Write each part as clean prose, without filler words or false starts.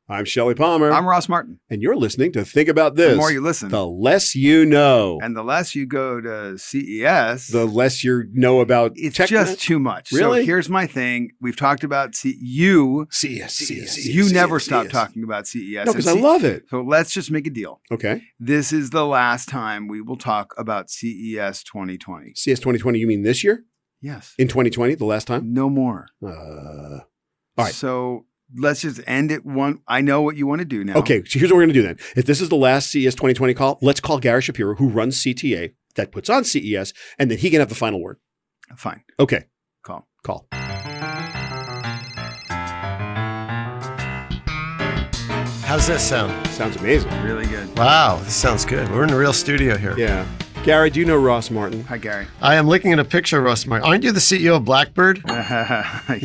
I'm Shelly Palmer. I'm Ross Martin. And you're listening to Think About This. The more you listen, the less you know. And the less you go to CES, the less you know about it's just too much. Really? So here's my thing. We've talked about you never stop talking about CES. No, because I love it. So let's just make a deal. Okay. This is the last time we will talk about CES 2020. CES 2020, you mean this year? Yes. In 2020, the last time? No more. All right. So let's just end it one. I know what you want to do now. Okay, so here's what we're going to do then. If this is the last CES 2020 call, let's call Gary Shapiro, who runs CTA, that puts on CES, and then he can have the final word. Fine. Okay. Call. How's this sound? Sounds amazing. Really good. Wow, this sounds good. We're in a real studio here. Yeah. Gary, do you know Ross Martin? Hi, Gary. I am looking at a picture of Ross Martin. Aren't you the CEO of Blackbird?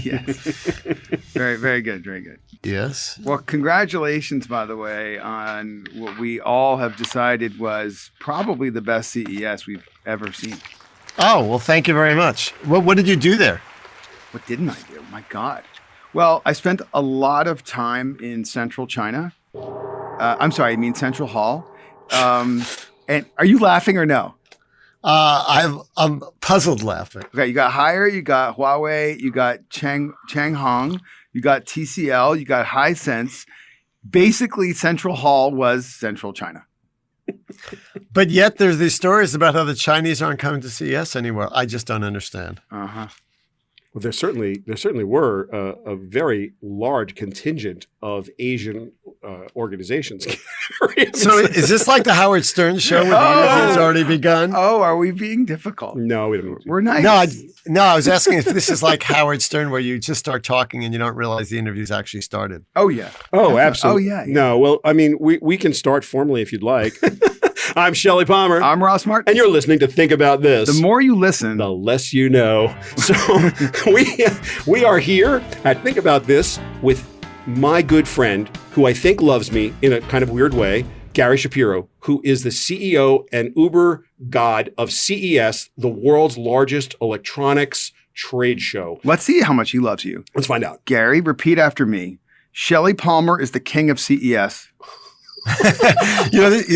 Yes. Very, very good. Very good. Yes. Well, congratulations, by the way, on what we all have decided was probably the best CES we've ever seen. Oh, well, thank you very much. What did you do there? What didn't I do? My God. Well, I spent a lot of time in Central China. Central Hall. And are you laughing or no? I'm puzzled laughing. Okay, you got Haier, you got Huawei, you got Changhong, you got TCL, you got Hisense. Basically, Central Hall was Central China. But yet there's these stories about how the Chinese aren't coming to CES anymore. I just don't understand. Uh-huh. Well, there certainly were a very large contingent of Asian organizations. So is this like the Howard Stern show where the interview's already begun? Oh, are we being difficult? No, we don't. We're nice. No, I was asking if this is like Howard Stern where you just start talking and you don't realize the interview's actually started. Oh, yeah. Oh, absolutely. Oh, yeah. No, well, I mean, we can start formally if you'd like. I'm Shelly Palmer. I'm Ross Martin. And you're listening to Think About This. The more you listen, the less you know. So we are here at Think About This with my good friend, who I think loves me in a kind of weird way, Gary Shapiro, who is the CEO and Uber god of CES, the world's largest electronics trade show. Let's see how much he loves you. Let's find out. Gary, repeat after me. Shelly Palmer is the king of CES.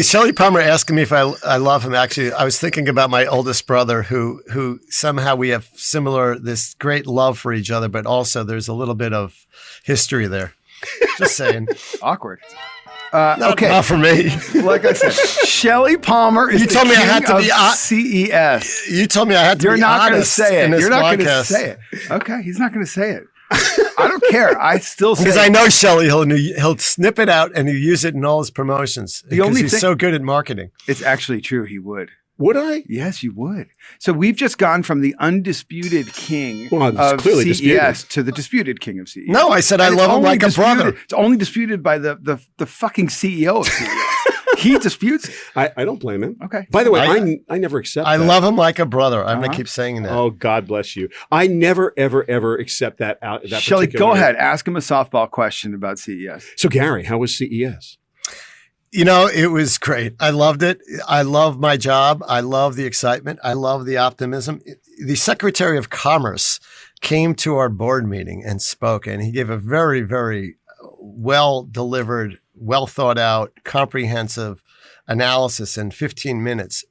Shelly Palmer asking me if I love him. Actually, I was thinking about my oldest brother who somehow we have this great love for each other, but also there's a little bit of history there. Just saying. Awkward. Not for me. Like I said, Shelly Palmer is the king of CES. You told me I had to You're be not going to say it. You're not going to say it. Okay, he's not going to say it. I don't care. I still say because I know Shelly. He'll snip it out and he'll use it in all his promotions. Because he's so good at marketing. It's actually true. He would. Would I? Yes, you would. So we've just gone from the undisputed king of CES disputed. to the disputed king of CES. No, I said I love him like a brother. It's only disputed by the fucking CEO of CES. He disputes it. I don't blame him. Okay. By the way, I never accept that. I love him like a brother. I'm going to keep saying that. Oh, God bless you. I never, ever, ever accept that out. Shelly, go ahead. Ask him a softball question about CES. So, Gary, how was CES? It was great. I loved it. I love my job. I love the excitement. I love the optimism. The Secretary of Commerce came to our board meeting and spoke, and he gave a very, very well-delivered, well-thought-out, comprehensive analysis in 15 minutes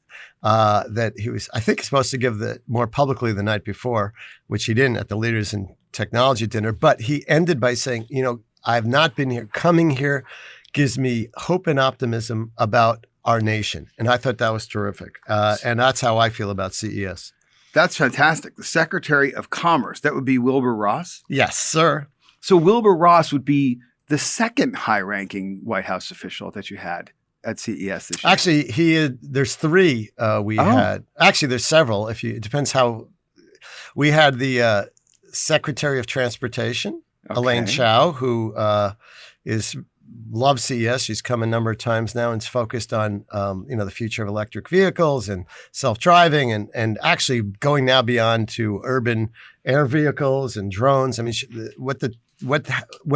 that he was, I think, supposed to give more publicly the night before, which he didn't at the Leaders in Technology dinner. But he ended by saying, I've not been here. Coming here gives me hope and optimism about our nation. And I thought that was terrific. And that's how I feel about CES. That's fantastic. The Secretary of Commerce, that would be Wilbur Ross? Yes, sir. So Wilbur Ross would be the second high-ranking White House official that you had at CES this year. Actually, there's three we had. Actually, there's several. It depends how. We had the Secretary of Transportation, Elaine Chao, who loves CES. She's come a number of times now and is focused on the future of electric vehicles and self-driving and actually going now beyond to urban air vehicles and drones. I mean, what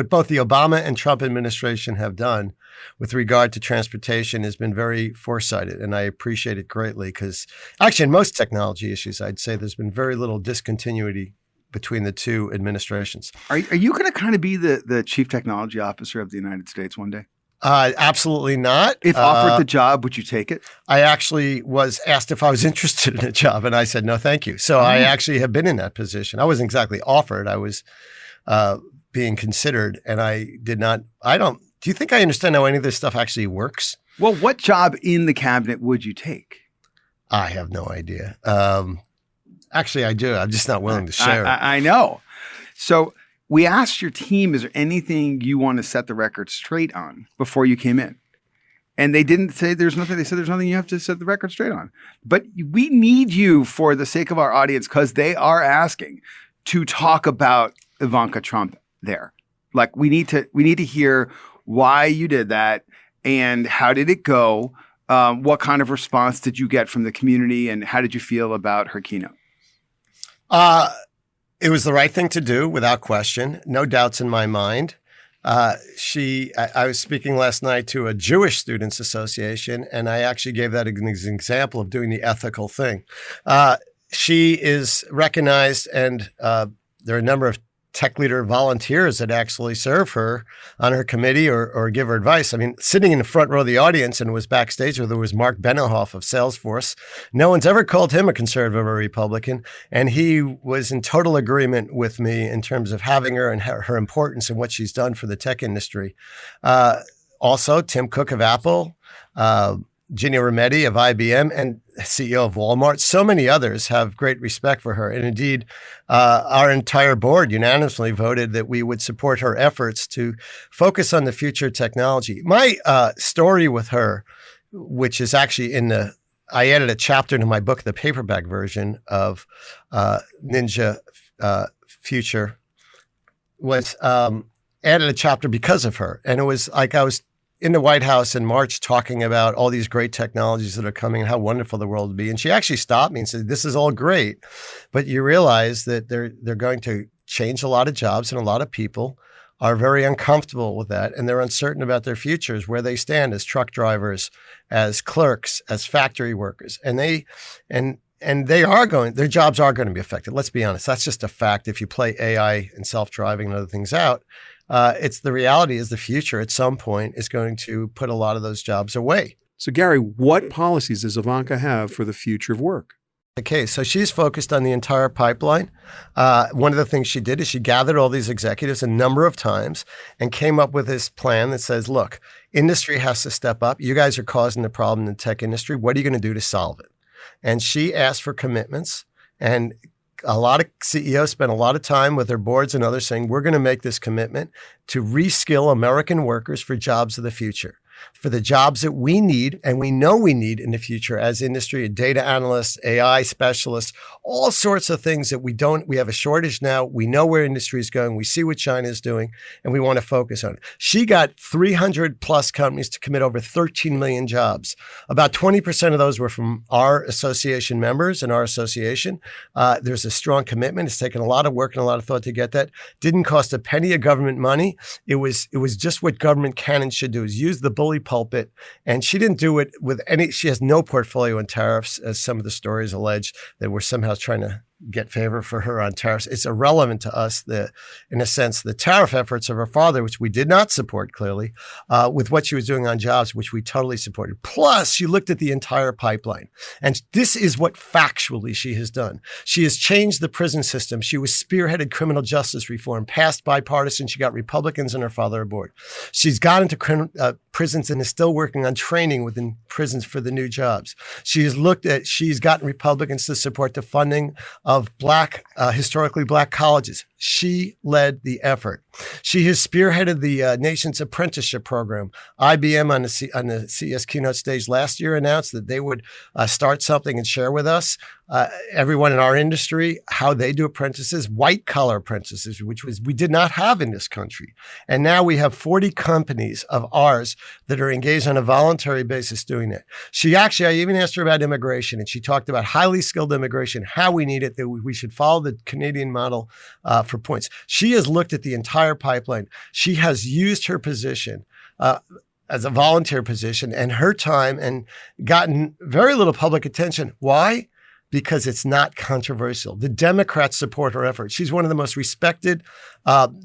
both the Obama and Trump administration have done with regard to transportation has been very foresighted, and I appreciate it greatly because actually in most technology issues, I'd say there's been very little discontinuity between the two administrations. Are you going to kind of be the chief technology officer of the United States one day? Absolutely not. If offered the job, would you take it? I actually was asked if I was interested in a job, and I said, no, thank you. So I actually have been in that position. I wasn't exactly offered. I was being considered, and I did not. Do you think I understand how any of this stuff actually works? Well, what job in the cabinet would you take? I have no idea. Actually, I do. I'm just not willing to share it. I know. So we asked your team, is there anything you want to set the record straight on before you came in? And they didn't say there's nothing. They said there's nothing you have to set the record straight on. But we need you, for the sake of our audience, because they are asking, to talk about Ivanka Trump there. Like, we need to hear why you did that and how did it go? What kind of response did you get from the community, and how did you feel about her keynote? It was the right thing to do, without question. No doubts in my mind. I was speaking last night to a Jewish Students Association, and I actually gave that as an example of doing the ethical thing. She is recognized, and there are a number of tech leader volunteers that actually serve her on her committee or give her advice. I mean, sitting in the front row of the audience and was backstage where there was Mark Benioff of Salesforce. No one's ever called him a conservative or a Republican. And he was in total agreement with me in terms of having her and her importance and what she's done for the tech industry. Also, Tim Cook of Apple, Ginny Rometty of IBM, and CEO of Walmart. So many others have great respect for her. And indeed, our entire board unanimously voted that we would support her efforts to focus on the future of technology. My story with her, which is actually I added a chapter to my book, the paperback version of Ninja Future, was added a chapter because of her. And it was like I was in the White House in March talking about all these great technologies that are coming and how wonderful the world will be. And she actually stopped me and said, this is all great, but you realize that they're going to change a lot of jobs, and a lot of people are very uncomfortable with that. And they're uncertain about their futures, where they stand as truck drivers, as clerks, as factory workers. And their jobs are going to be affected. Let's be honest. That's just a fact. If you play AI and self-driving and other things out, it's the reality is the future at some point is going to put a lot of those jobs away. So, Gary, what policies does Ivanka have for the future of work? Okay, so she's focused on the entire pipeline. One of the things she did is she gathered all these executives a number of times and came up with this plan that says, look, industry has to step up. You guys are causing the problem in the tech industry. What are you going to do to solve it? And she asked for commitments, and a lot of CEOs spent a lot of time with their boards and others saying, we're going to make this commitment to reskill American workers for jobs of the future, for the jobs that we need and we know we need in the future as industry, data analysts, AI specialists, all sorts of things that we have a shortage now. We know where industry is going. We see what China is doing, and we want to focus on it. She got 300 plus companies to commit over 13 million jobs. About 20% of those were from our association members and our association. There's a strong commitment. It's taken a lot of work and a lot of thought to get that. Didn't cost a penny of government money. It was just what government can and should do, is use the bully pulpit. And she didn't do it with she has no portfolio in tariffs, as some of the stories allege that we're somehow trying to get favor for her on tariffs. It's irrelevant to us, in a sense, the tariff efforts of her father, which we did not support clearly, with what she was doing on jobs, which we totally supported. Plus, she looked at the entire pipeline. And this is what factually she has done. She has changed the prison system. She was spearheaded criminal justice reform, passed bipartisan. She got Republicans and her father aboard. She's got into prisons and is still working on training within prisons for the new jobs. She's gotten Republicans to support the funding of historically black colleges. She led the effort. She has spearheaded the nation's apprenticeship program. IBM on the CES Keynote stage last year announced that they would start something and share with us, everyone in our industry, how they do apprentices, white collar apprentices, which we did not have in this country. And now we have 40 companies of ours that are engaged on a voluntary basis doing that. I even asked her about immigration, and she talked about highly skilled immigration, how we need it, that we should follow the Canadian model for points. She has looked at the entire pipeline. She has used her position as a volunteer position and her time and gotten very little public attention. Why? because it's not controversial. The Democrats support her effort. She's one of the most respected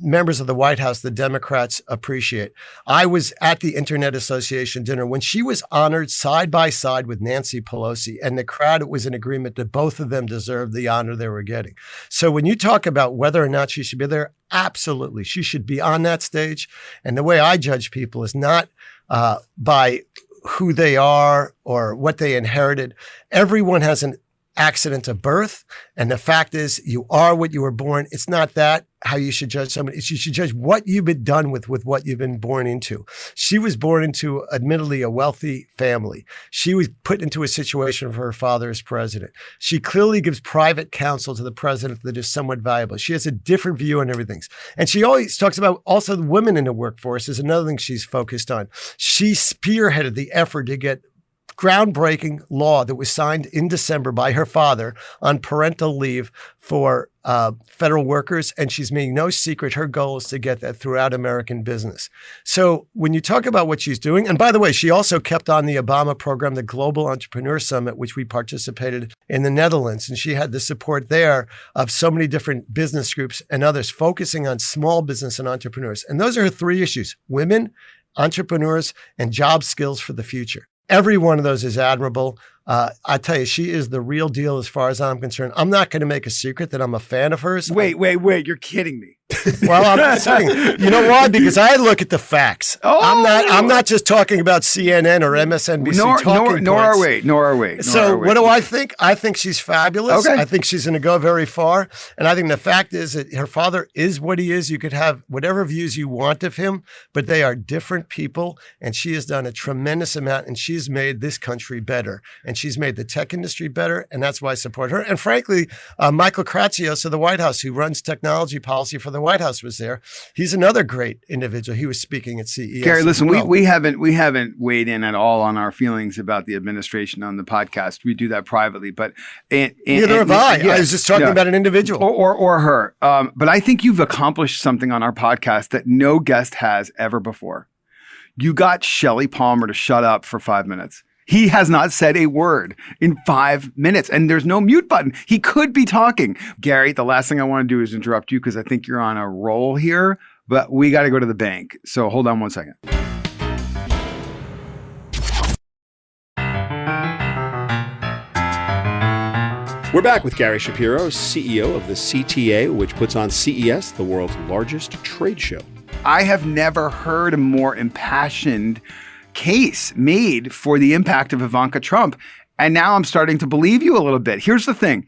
members of the White House the Democrats appreciate. I was at the Internet Association dinner when she was honored side by side with Nancy Pelosi, and the crowd was in agreement that both of them deserved the honor they were getting. So when you talk about whether or not she should be there, absolutely, she should be on that stage. And the way I judge people is not by who they are or what they inherited. Everyone has an accident of birth. And the fact is, you are what you were born. It's not that how you should judge somebody. It's you should judge what you've been done with what you've been born into. She was born into, admittedly, a wealthy family. She was put into a situation where her father is president. She clearly gives private counsel to the president that is somewhat valuable. She has a different view on everything. And she always talks about also the women in the workforce is another thing she's focused on. She spearheaded the effort to get groundbreaking law that was signed in December by her father on parental leave for federal workers. And she's making no secret her goal is to get that throughout American business. So when you talk about what she's doing, and by the way, she also kept on the Obama program, the Global Entrepreneur Summit, which we participated in the Netherlands. And she had the support there of so many different business groups and others focusing on small business and entrepreneurs. And those are her three issues: women, entrepreneurs, and job skills for the future. Every one of those is admirable. I tell you, she is the real deal as far as I'm concerned. I'm not going to make a secret that I'm a fan of hers. Wait. You're kidding me. Well, I'm just saying, you know why? Because I look at the facts. Oh. I'm not just talking about CNN or MSNBC Nor are we. So what do I think? I think she's fabulous. Okay. I think she's going to go very far. And I think the fact is that her father is what he is. You could have whatever views you want of him, but they are different people. And she has done a tremendous amount, and she's made this country better. And she's made the tech industry better. And that's why I support her. And frankly, Michael Kratsios of the White House, who runs technology policy for the White House, was there. He's another great individial. He was speaking at CES. Gary, listen, we haven't weighed in at all on our feelings about the administration on the podcast. We do that privately, but neither have I. I was just talking about an individual or her. But I think you've accomplished something on our podcast that no guest has ever before. You got Shelly Palmer to shut up for 5 minutes. He has not said a word in 5 minutes, and there's no mute button. He could be talking. Gary, the last thing I want to do is interrupt you because I think you're on a roll here, but we got to go to the bank. So hold on one second. We're back with Gary Shapiro, CEO of the CTA, which puts on CES, the world's largest trade show. I have never heard a more impassioned case made for the impact of Ivanka Trump. And now I'm starting to believe you a little bit. Here's the thing.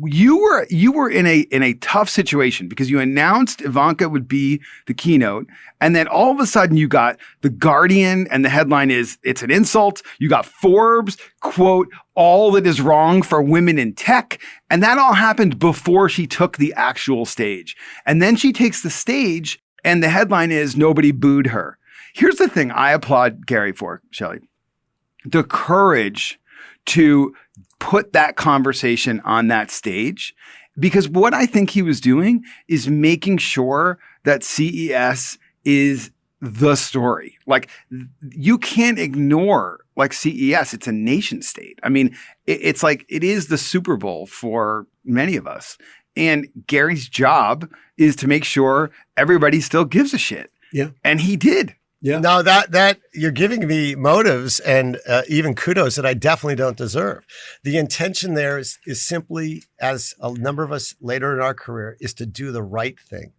You were in a tough situation because you announced Ivanka would be the keynote. And then all of a sudden you got The Guardian and the headline is, "It's an insult." You got Forbes, quote, "All that is wrong for women in tech." And that all happened before she took the actual stage. And then she takes the stage and the headline is, "Nobody booed her." Here's the thing I applaud Gary for, Shelly. The courage to put that conversation on that stage, because what I think he was doing is making sure that CES is the story. Like, you can't ignore like CES. It's a nation state. I mean, it's like it is the Super Bowl for many of us. And Gary's job is to make sure everybody still gives a shit. Yeah. And he did. Yeah. No, that you're giving me motives and even kudos that I definitely don't deserve. The intention there is simply, as a number of us later in our career, is to do the right thing.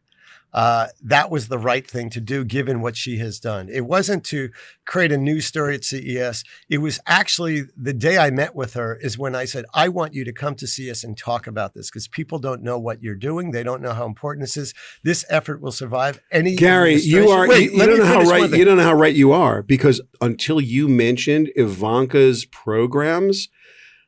That was the right thing to do, given what she has done. It wasn't to create a news story at CES. It was actually the day I met with her is when I said, I want you to come to CES and talk about this because people don't know what you're doing. They don't know how important this is. This effort will survive any. Gary, you are. Wait, you don't know how right. You don't know how right you are, because until you mentioned Ivanka's programs,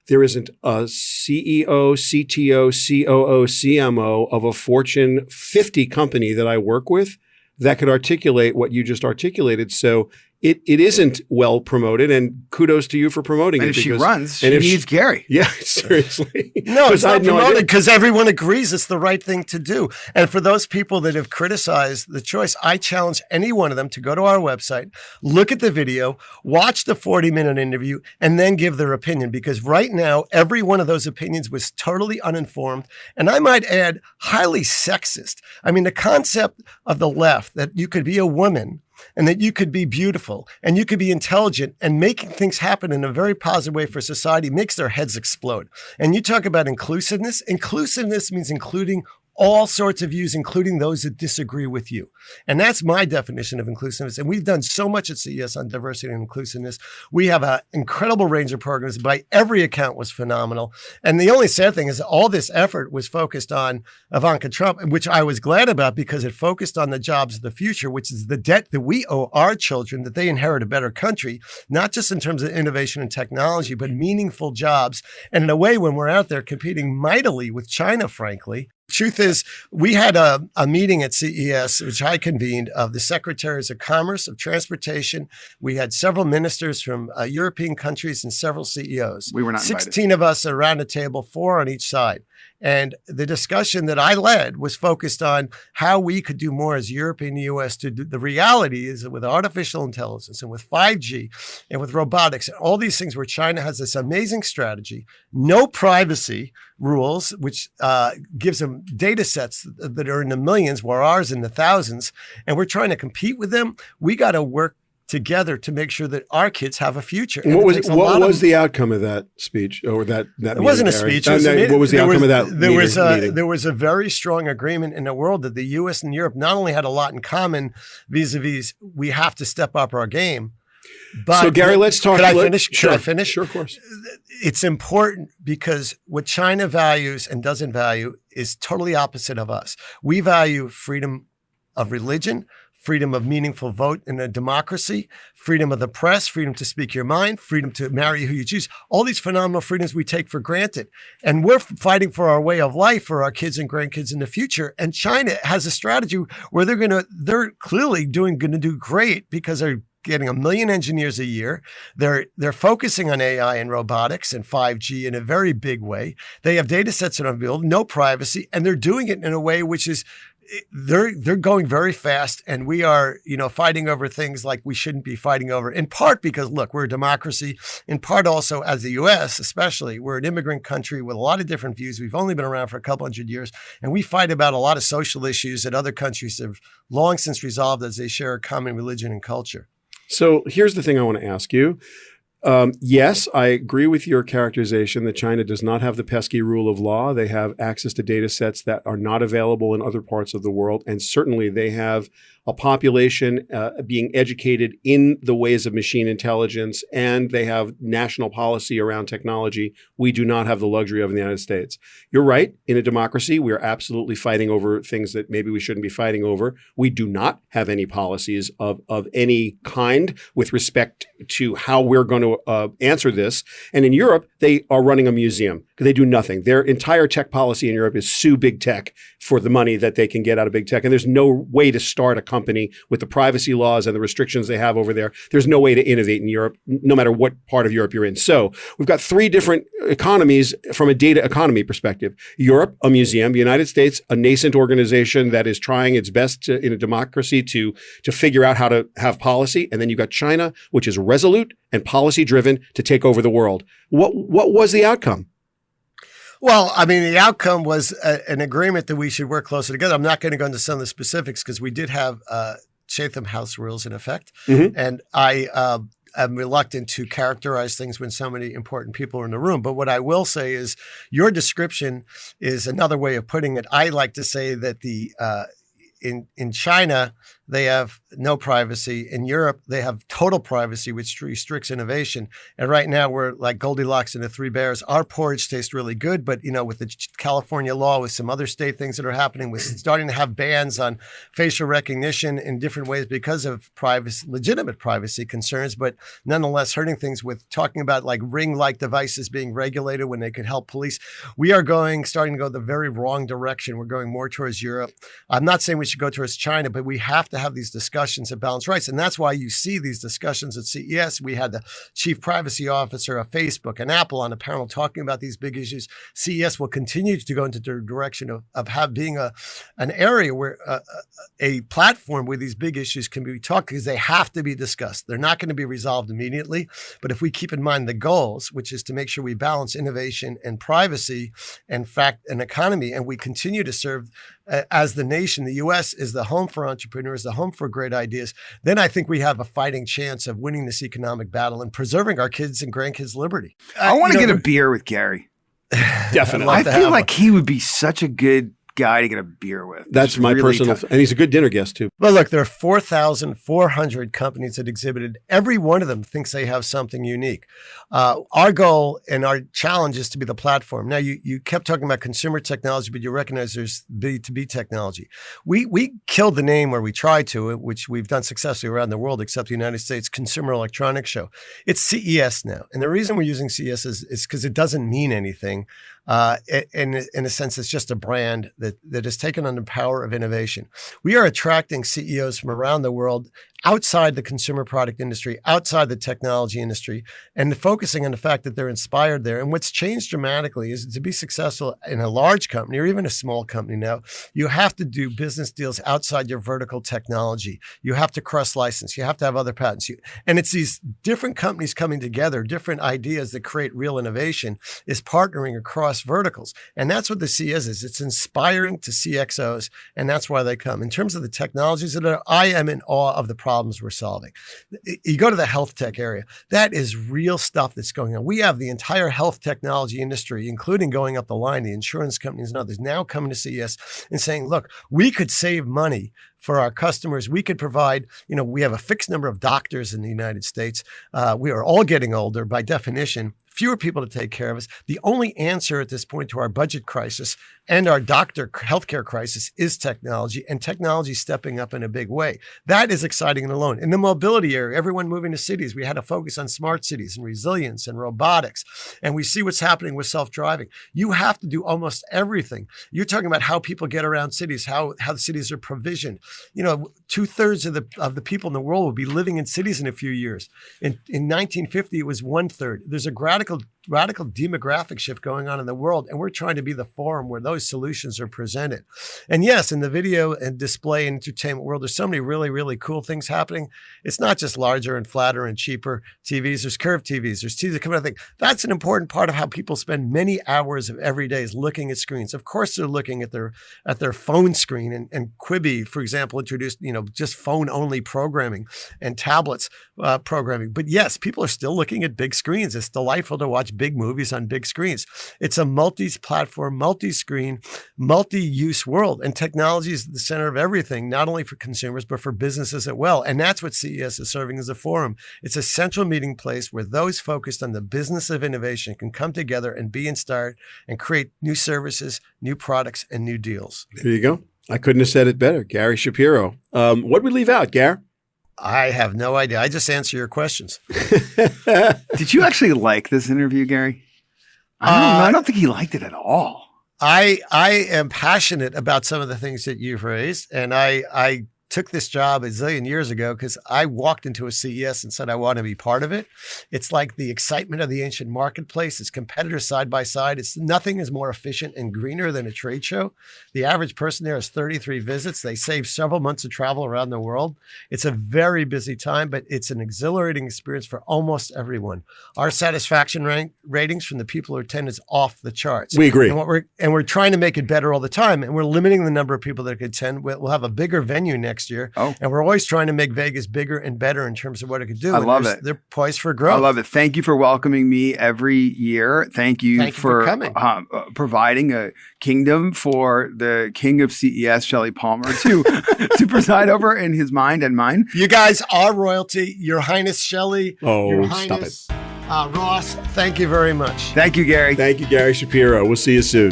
there isn't a CEO, CTO, COO, CMO of a Fortune 50 company that I work with that could articulate what you just articulated. So it isn't well promoted, and kudos to you for promoting And it. if she because- runs, and she if needs Gary. Yeah, seriously. No, it's I not had no idea. promoted because everyone agrees it's the right thing to do. And for those people that have criticized the choice, I challenge any one of them to go to our website, look at the video, watch the 40-minute interview, and then give their opinion. Because right now, every one of those opinions was totally uninformed. And I might add, highly sexist. I mean, the concept of the left that you could be a woman and that you could be beautiful and you could be intelligent and making things happen in a very positive way for society makes their heads explode. And you talk about inclusiveness. Inclusiveness means including all sorts of views, including those that disagree with you. And that's my definition of inclusiveness. And we've done so much at CES on diversity and inclusiveness. We have an incredible range of programs. By every account was phenomenal. And the only sad thing is all this effort was focused on Ivanka Trump, which I was glad about because it focused on the jobs of the future, which is the debt that we owe our children, that they inherit a better country, not just in terms of innovation and technology, but meaningful jobs. And in a way, when we're out there competing mightily with China, frankly, truth is, we had a meeting at CES, which I convened, of the Secretaries of Commerce, of Transportation. We had several ministers from European countries and several CEOs. We were not invited. 16 of us around a table, 4 on each side. And the discussion that I led was focused on how we could do more as Europe and the US to do. The reality is that with artificial intelligence and with 5G and with robotics and all these things where China has this amazing strategy, no privacy rules, which gives them data sets that are in the millions, where ours in the thousands, and we're trying to compete with them. We got to work together to make sure that our kids have a future. And what was the outcome of that speech or that it wasn't a speech. What was the outcome of that meeting? There was a very strong agreement in the world that the U.S. and Europe not only had a lot in common vis-a-vis we have to step up our game. But so Gary, let's talk. Could I finish? Sure. Could I finish? Sure, of course. It's important because what China values and doesn't value is totally opposite of us. We value freedom of religion, freedom of meaningful vote in a democracy, freedom of the press, freedom to speak your mind, freedom to marry who you choose. All these phenomenal freedoms we take for granted. And we're fighting for our way of life for our kids and grandkids in the future. And China has a strategy where they're clearly going to do great because they're getting 1 million engineers a year. They're focusing on AI and robotics and 5G in a very big way. They have data sets that are unveiled, no privacy, and they're doing it in a way which is they're going very fast, and we are, fighting over things like we shouldn't be fighting over, in part because, look, we're a democracy, in part also as the U.S. especially, we're an immigrant country with a lot of different views. We've only been around for a couple hundred years, and we fight about a lot of social issues that other countries have long since resolved as they share a common religion and culture. So here's the thing I want to ask you. Yes, I agree with your characterization that China does not have the pesky rule of law. They have access to data sets that are not available in other parts of the world. And certainly they have a population being educated in the ways of machine intelligence, and they have national policy around technology we do not have the luxury of in the United States. You're right. In a democracy, we are absolutely fighting over things that maybe we shouldn't be fighting over. We do not have any policies of any kind with respect to how we're going to answer this. And in Europe, they are running a museum. They do nothing. Their entire tech policy in Europe is sue big tech for the money that they can get out of big tech. And there's no way to start a company with the privacy laws and the restrictions they have over there. There's no way to innovate in Europe, no matter what part of Europe you're in. So we've got 3 different economies from a data economy perspective. Europe, a museum. The United States, a nascent organization that is trying its best in a democracy to figure out how to have policy. And then you've got China, which is resolute and policy driven to take over the world. What was the outcome? Well, I mean, the outcome was an agreement that we should work closer together. I'm not going to go into some of the specifics because we did have Chatham House rules in effect. Mm-hmm. And I am reluctant to characterize things when so many important people are in the room. But what I will say is your description is another way of putting it. I like to say that in China, they have no privacy. In Europe, they have total privacy, which restricts innovation. And right now, we're like Goldilocks and the Three Bears. Our porridge tastes really good, but with the California law, with some other state things that are happening, we're starting to have bans on facial recognition in different ways because of legitimate privacy concerns, but nonetheless hurting things with talking about like ring-like devices being regulated when they could help police. We are starting to go the very wrong direction. We're going more towards Europe. I'm not saying we should go towards China, but we have to to have these discussions at Balanced Rights. And that's why you see these discussions at CES. We had the chief privacy officer of Facebook and Apple on a panel talking about these big issues. CES will continue to go into the direction of being an area where a platform where these big issues can be talked, because they have to be discussed. They're not going to be resolved immediately. But if we keep in mind the goals, which is to make sure we balance innovation and privacy and fact and economy, and we continue to serve as the nation, the U.S. is the home for entrepreneurs, the home for great ideas, then I think we have a fighting chance of winning this economic battle and preserving our kids and grandkids' liberty. I want to get a beer with Gary. Definitely. I feel like he would be such a good guy to get a beer with. That's my really personal, and he's a good dinner guest too. Well, look, there are 4,400 companies that exhibited. Every one of them thinks they have something unique. Our goal and our challenge is to be the platform. Now, you kept talking about consumer technology, but you recognize there's B2B technology. We killed the name, or we tried to, which we've done successfully around the world, except the United States, Consumer Electronics Show. It's CES now. And the reason we're using CES is because it doesn't mean anything. In a sense, it's just a brand that has taken on the power of innovation. We are attracting CEOs from around the world, outside the consumer product industry, outside the technology industry, and focusing on the fact that they're inspired there. And what's changed dramatically is to be successful in a large company or even a small company now, you have to do business deals outside your vertical technology. You have to cross-license. You have to have other patents. And it's these different companies coming together, different ideas that create real innovation, is partnering across verticals. And that's what the CES is. It's inspiring to CXOs, and that's why they come. In terms of the technologies that are, I am in awe of the problems we're solving. You go to the health tech area, that is real stuff that's going on. We have the entire health technology industry, including going up the line, the insurance companies and others, now coming to CES and saying, look, we could save money for our customers. We could provide, we have a fixed number of doctors in the United States. We are all getting older by definition, fewer people to take care of us. The only answer at this point to our budget crisis and our healthcare crisis is technology, and technology stepping up in a big way. That is exciting alone. In the mobility area, everyone moving to cities, we had to focus on smart cities and resilience and robotics. And we see what's happening with self-driving. You have to do almost everything. You're talking about how people get around cities, how the cities are provisioned. 2/3 of the people in the world will be living in cities in a few years. In 1950, it was 1/3. There's a radical demographic shift going on in the world, and we're trying to be the forum where those solutions are presented. And yes, in the video and display and entertainment world, there's so many really, really cool things happening. It's not just larger and flatter and cheaper TVs. There's curved TVs. There's TVs that come out. I think that's an important part of how people spend many hours of every day is looking at screens. Of course, they're looking at their phone screen, and Quibi, for example, introduced just phone-only programming and tablets programming. But yes, people are still looking at big screens. It's delightful to watch big movies on big screens. It's a multi-platform, multi-screen, multi-use world, and technology is the center of everything, not only for consumers, but for businesses as well. And that's what CES is serving as a forum. It's a central meeting place where those focused on the business of innovation can come together and be inspired and create new services, new products, and new deals. There you go. I couldn't have said it better. Gary Shapiro. What did we leave out, Gar? I have no idea. I just answer your questions. Did you actually like this interview, Gary? I don't think he liked it at all. I am passionate about some of the things that you've raised, and I took this job a zillion years ago because I walked into a CES and said I want to be part of it. It's like the excitement of the ancient marketplace. It's competitors side by side. Nothing is more efficient and greener than a trade show. The average person there has 33 visits. They save several months of travel around the world. It's a very busy time, but it's an exhilarating experience for almost everyone. Our satisfaction ratings from the people who attend is off the charts. We agree. And we're trying to make it better all the time, and we're limiting the number of people that could attend. We'll have a bigger venue next year. And we're always trying to make Vegas bigger and better in terms of what it could do. I love it. They're poised for growth. I love it. Thank you for welcoming me every year. Thank you for coming. Providing a kingdom for the king of CES, Shelly Palmer, to preside over in his mind and mine. You guys are royalty. Your Highness Shelly. Oh, Your stop Highness, Ross, thank you very much. Thank you, Gary. Thank you, Gary Shapiro. We'll see you soon.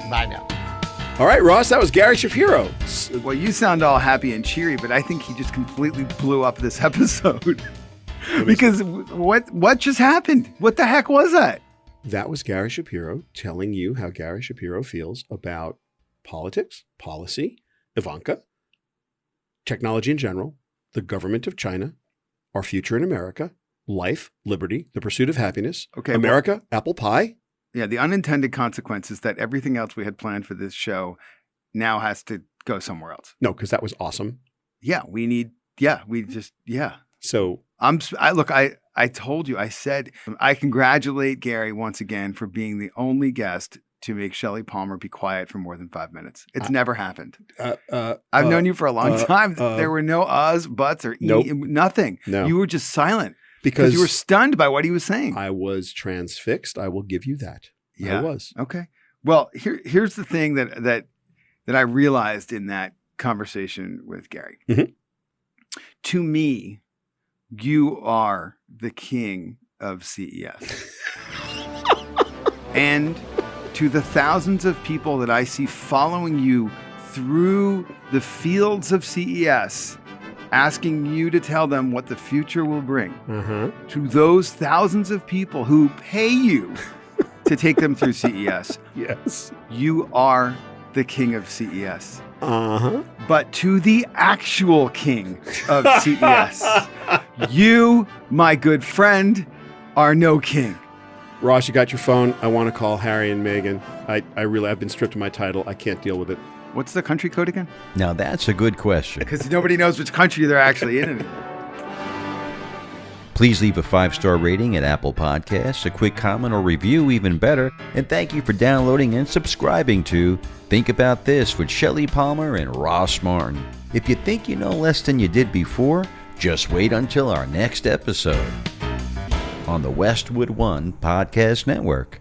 Bye now. All right, Ross, that was Gary Shapiro. Well, you sound all happy and cheery, but I think he just completely blew up this episode. Because what just happened? What the heck was that? That was Gary Shapiro telling you how Gary Shapiro feels about politics, policy, Ivanka, technology in general, the government of China, our future in America, life, liberty, the pursuit of happiness, Okay, America, apple pie. Yeah, the unintended consequence is that everything else we had planned for this show now has to go somewhere else. No, because that was awesome. Yeah, So I told you, I said, I congratulate Gary once again for being the only guest to make Shelly Palmer be quiet for more than 5 minutes. It's never happened. I've known you for a long time. There were no uhs, buts, or nope. Nothing. No. You were just silent because you were stunned by what he was saying. I was transfixed. I will give you that. Yeah. I was. Okay. Well, here's the thing that I realized in that conversation with Gary. Mm-hmm. To me, you are the king of CES. And to the thousands of people that I see following you through the fields of CES, asking you to tell them what the future will bring, to those thousands of people who pay you to take them through CES, Yes. you are the king of CES. Uh-huh. But to the actual king of CES, you, my good friend, are no king. Ross, you got your phone. I want to call Harry and Meghan. I've been stripped of my title. I can't deal with it. What's the country code again? Now that's a good question. Because nobody knows which country they're actually in. Please leave a 5-star rating at Apple Podcasts, a quick comment or review even better, and thank you for downloading and subscribing to Think About This with Shelly Palmer and Ross Martin. If you think you know less than you did before, just wait until our next episode on the Westwood One Podcast Network.